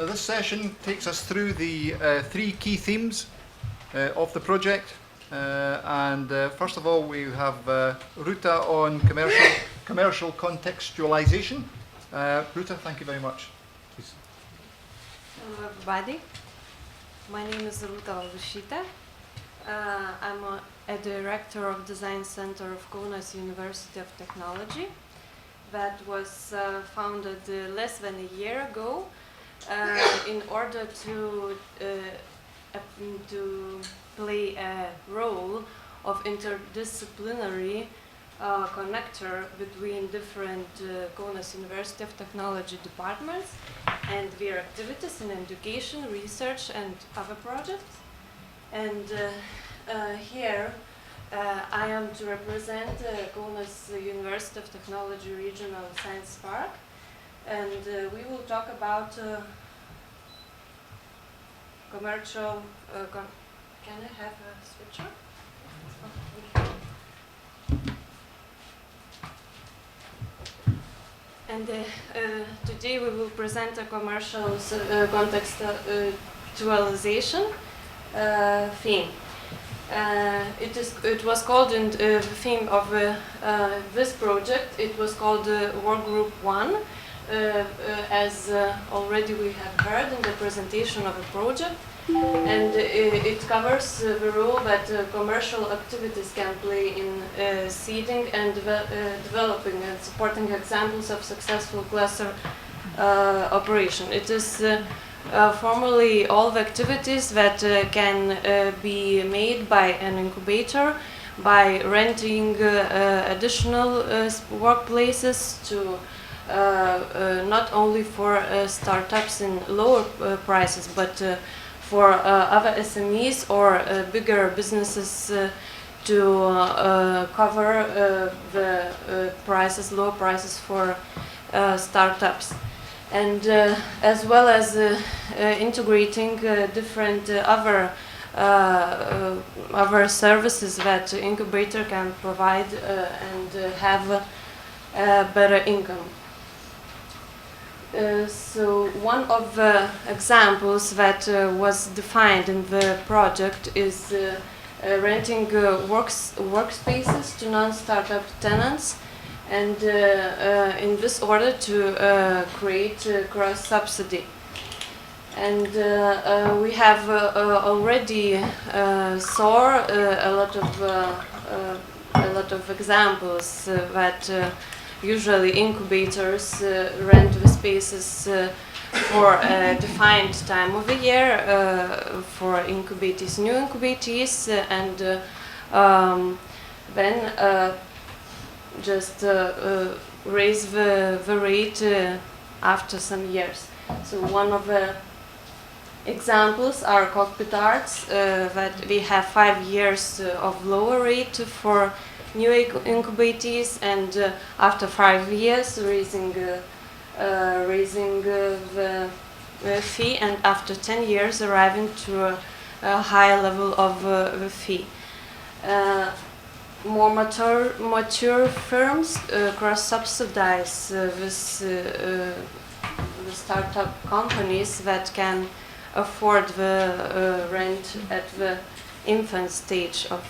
Now this session takes us through the three key themes of the project. First of all, we have Ruta on commercial contextualization. Ruta, thank you very much. Please. Hello everybody. My name is Ruta Valušyte. I'm a director of Design Center of Kaunas University of Technology that was founded less than a year ago in order to play a role of interdisciplinary connector between different Kaunas University of Technology departments and their activities in education, research and other projects. And here I am to represent Kaunas University of Technology Regional Science Park, and we will talk about commercial... can I have a switcher? And today we will present a commercial contextualization theme. It was called in the theme of this project. It was called Work Group 1, as already we have heard in the presentation of the project. And it covers the role that commercial activities can play in seeding and developing and supporting examples of successful cluster operation. It is formally all the activities that can be made by an incubator by renting additional workplaces to not only for startups in lower prices, but for other SMEs or bigger businesses to cover the low prices for startups. And as well as integrating different other services that incubator can provide and have better income. So one of the examples that was defined in the project is renting workspaces to non-startup tenants, and in this order to create cross-subsidy. And we have already saw a lot of examples that usually incubators rent the spaces for a defined time of the year for incubatees, new incubatees, and then just raise the rate after some years. So one of the examples are cockpit arts, that we have 5 years of lower rate for new incubatees, and after 5 years raising the fee, and after 10 years arriving to a higher level of the fee. More mature firms cross-subsidize the startup companies that can afford the rent at the infant stage of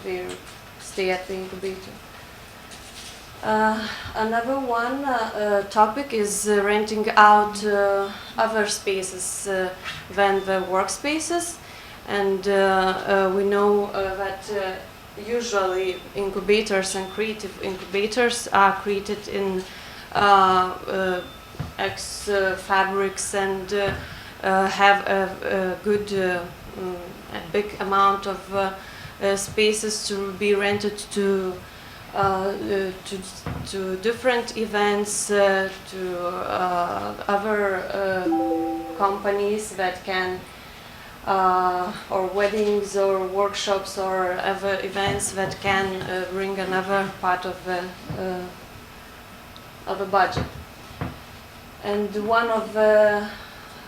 their stay at the incubator. Another one topic is renting out other spaces than the workspaces, and we know that usually incubators and creative incubators are created in fabrics and have a big amount of spaces to be rented to different events, to other companies that can, or weddings or workshops or other events that can bring another part of the budget. And one of the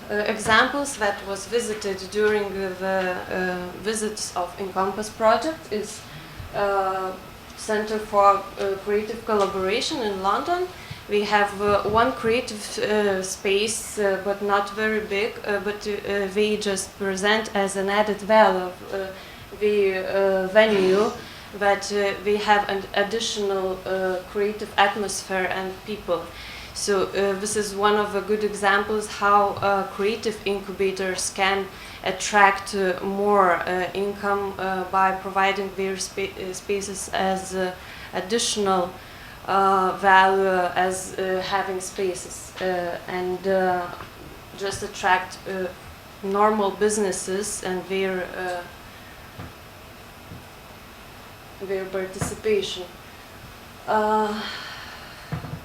examples that was visited during the visits of InCompass project is Center for Creative Collaboration in London, we have one creative space, but not very big, but we just present as an added value of the venue that we have an additional creative atmosphere and people. So this is one of the good examples how creative incubators can attract more income by providing their spaces as additional value as having spaces and just attract normal businesses and their participation.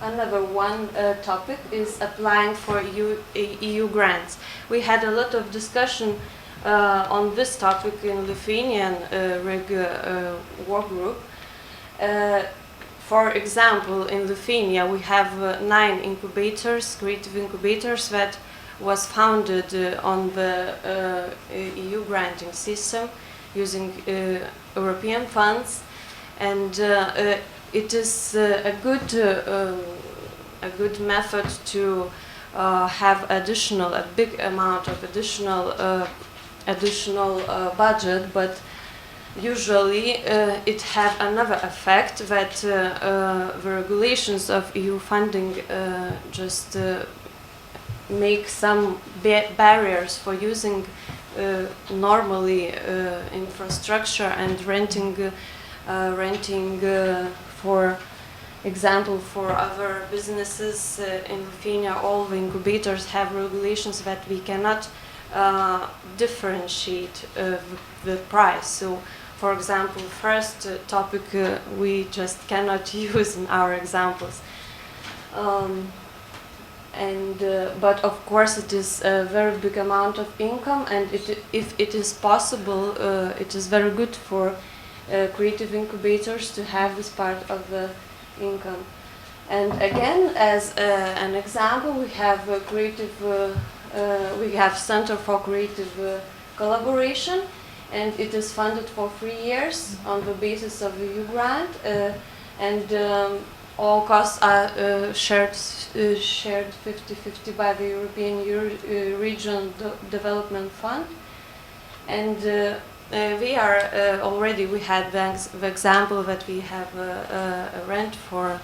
Another one topic is applying for EU grants. We had a lot of discussion on this topic in Lithuanian REG work group. For example, in Lithuania we have 9 incubators, creative incubators, that was founded on the EU granting system using European funds, and it is a good method to have a big amount of additional budget, but usually it have another effect that the regulations of EU funding just make some barriers for using normally infrastructure and renting for example, for other businesses in Lithuania. All the incubators have regulations that we cannot differentiate the price. So, for example, first topic we just cannot use in our examples. But of course it is a very big amount of income, and if it is possible, it is very good for creative incubators to have this part of the income. And again, as an example, we have we have Center for Creative Collaboration, and it is funded for 3 years on the basis of the EU grant, and all costs are shared 50-50 by the European Regional Development Fund. And we had the example that we have a rent for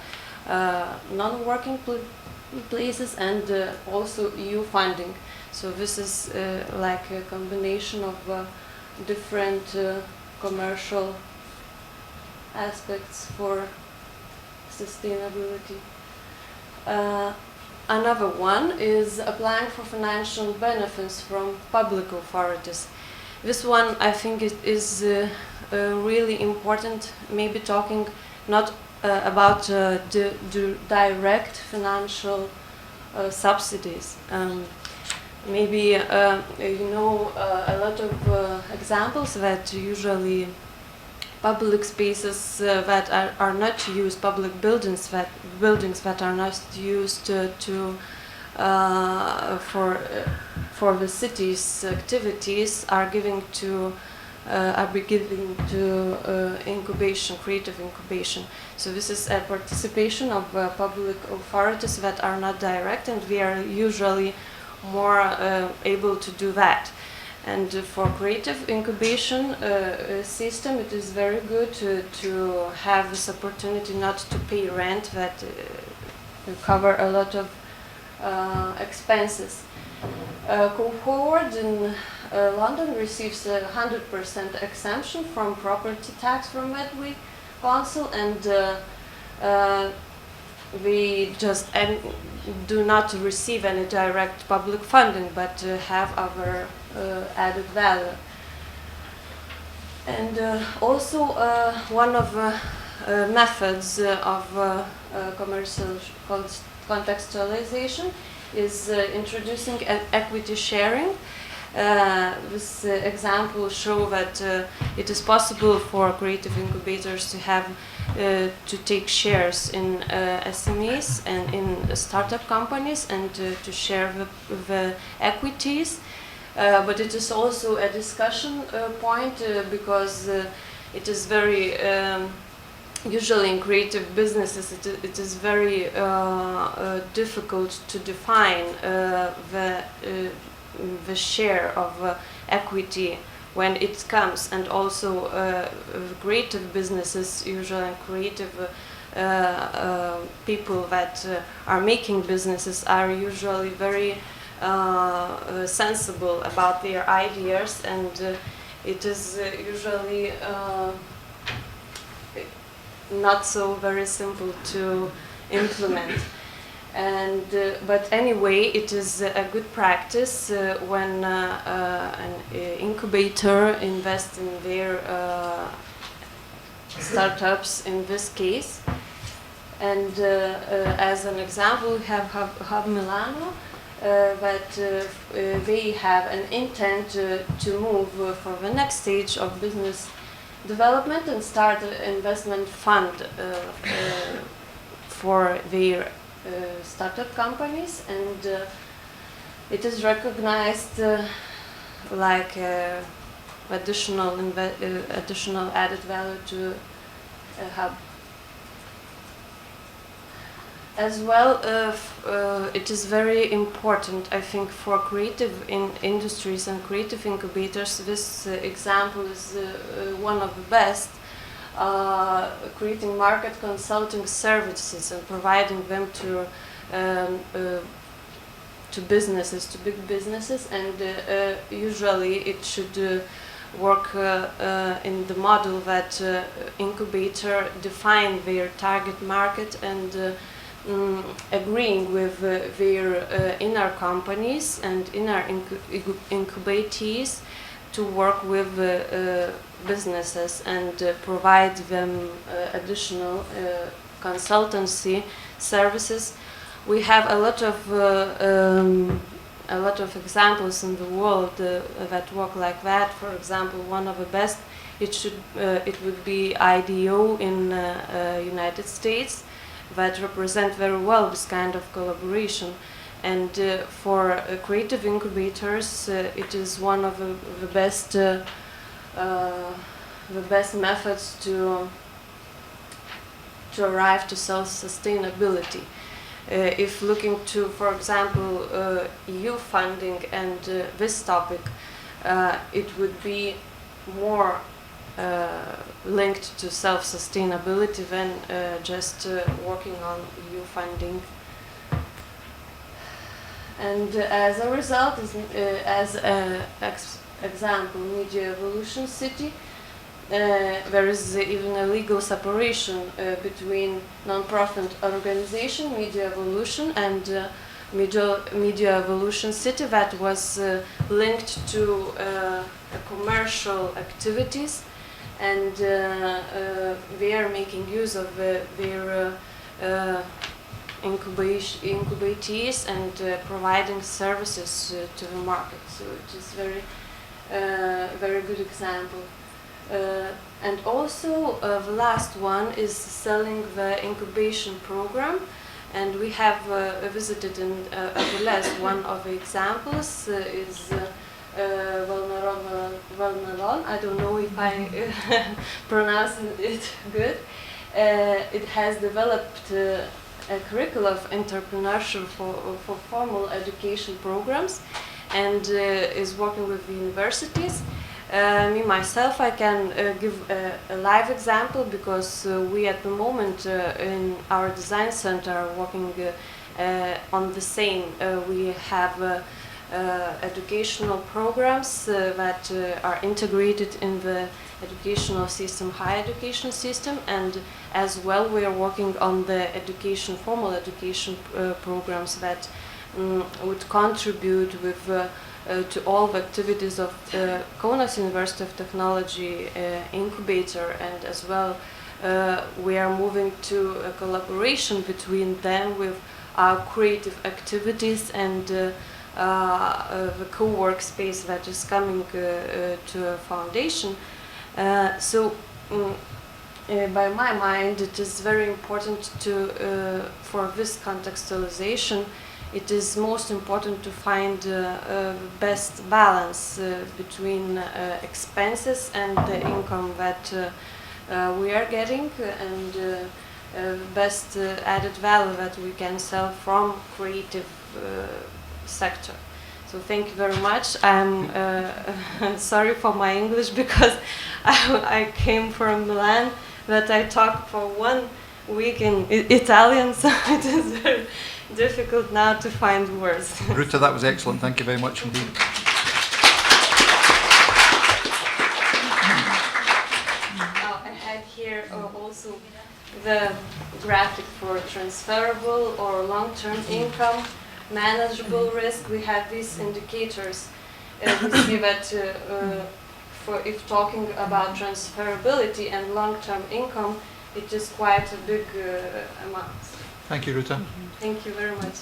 non-working places and also EU funding. So this is like a combination of different commercial aspects for sustainability. Another one is applying for financial benefits from public authorities. This one, I think, is really important, maybe talking not about the direct financial subsidies. Maybe you know a lot of examples that usually public spaces that are not used, public buildings that are not used for the city's activities are given to incubation, creative incubation. So this is a participation of public authorities that are not direct, and we are usually more able to do that. And for creative incubation system, it is very good to have this opportunity not to pay rent, that cover a lot of expenses. Cohort in London receives 100% exemption from property tax from Medway Council, and we just do not receive any direct public funding, but have our added value. And also one of methods of commercial contextualization is introducing equity sharing. This example shows that it is possible for creative incubators to have to take shares in SMEs and in startup companies, and to share the equities. But it is also a discussion point because it is very usually in creative businesses it is very difficult to define the share of equity when it comes, and also creative businesses, usually creative people that are making businesses are usually very sensible about their ideas, and it is usually not so very simple to implement. And but anyway, it is a good practice when an incubator invests in their startups in this case. And as an example, we have Hub Milano, that they have an intent to move for the next stage of business development and start an investment fund for their startup companies, and it is recognized like additional added value to Hub. As well, it is very important, I think, for creative industries and creative incubators. This example is one of the best, creating market consulting services and providing them to businesses, to big businesses, and usually it should work in the model that incubator define their target market and agreeing with their inner companies and inner incubatees to work with businesses and provide them additional consultancy services. We have a lot of examples in the world that work like that. For example, one of the best, it would be IDEO in United States, that represent very well this kind of collaboration. And for creative incubators, it is one of the best methods to arrive to self-sustainability. If looking to, for example, EU funding and this topic, it would be more linked to self-sustainability than just working on EU funding. And as a result, as an example, Media Evolution City, there is even a legal separation between non-profit organization Media Evolution and Media Evolution City that was linked to commercial activities, and they are making use of their incubatees and providing services to the market. So it is very good example. And also the last one is selling the incubation program, and we have visited in Aviles. One of the examples is Valneron. I don't know if I pronounced it good. It has developed a curriculum of entrepreneurship for formal education programs, and is working with universities. Me myself, I can give a live example, because we at the moment in our design center are working on the same. We have educational programs that are integrated in the educational system, higher education system, and as well we are working on the formal education programs that would contribute with to all the activities of Kaunas University of Technology incubator, and as well we are moving to a collaboration between them with our creative activities and the co-work space that is coming to a foundation. So by my mind, it is very important for this contextualization, it is most important to find the best balance between expenses and the income that we are getting and best added value that we can sell from creative sector. So thank you very much. I'm sorry for my English because I came from Milan, but I talked for 1 week in Italian, so it is very difficult now to find words. Ruta, that was excellent. Thank you very much indeed. I had here also the graphic for transferable or long-term income, manageable risk. We have these indicators. We see that for if talking about transferability and long-term income, it is quite a big amount. Thank you, Ruta. Thank you very much.